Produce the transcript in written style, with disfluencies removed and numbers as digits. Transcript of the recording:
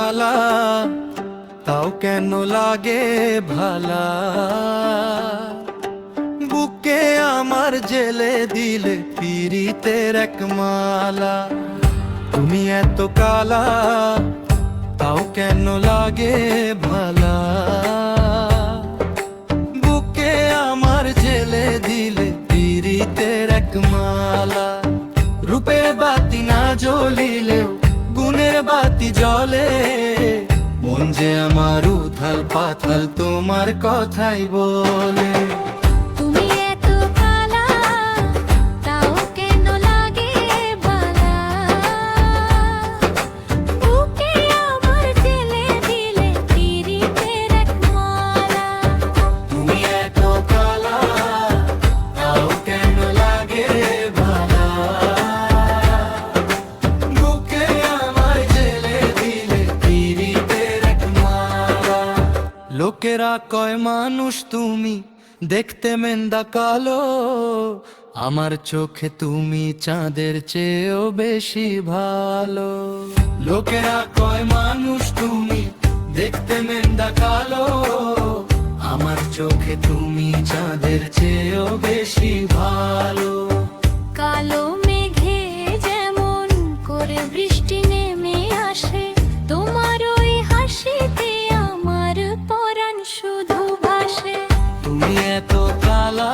কালা, তাও কেন লাগে ভালা। বুকে আমার জেলে দিলে পীড়িতের এক মালা। তুমি এত কালা, তাও কেন লাগে ভালা। বুকে আমার জেলে দিলে পীড়িতের এক মালা। রূপের বাতি না জ্বলিলেও গুণের বাতি জ্বলে। মন যে আমার উথাল পাথাল তোমার কথাই বলে। তুমি এত কালা, তাও কেন লাগে ভালা। বুকে আমার জেলে দিলে পীড়িতের এক মালা। তুমি এত কালা, তাও কেন লাগে ভালা। বুকে আমার জেলে দিলে পীড়িতের এক মালা। লোকেরা কয় মানুষ তুমি, দেখতে মেন্দা কালো। আমার চোখে তুমি চাঁদের চেয়েও বেশি ভালো। লোকেরা কয় মানুষ তুমি, দেখতে মেন্দা কালো। আমার চোখে তুমি চাঁদের চেয়েও বেশি ভালো। কালো মেঘে যেমন করে বৃষ্টি নেমে আসে, তোমার ওই হাসিতে আমার পরাণ শুধু ভাসে। তুমি এত কালা,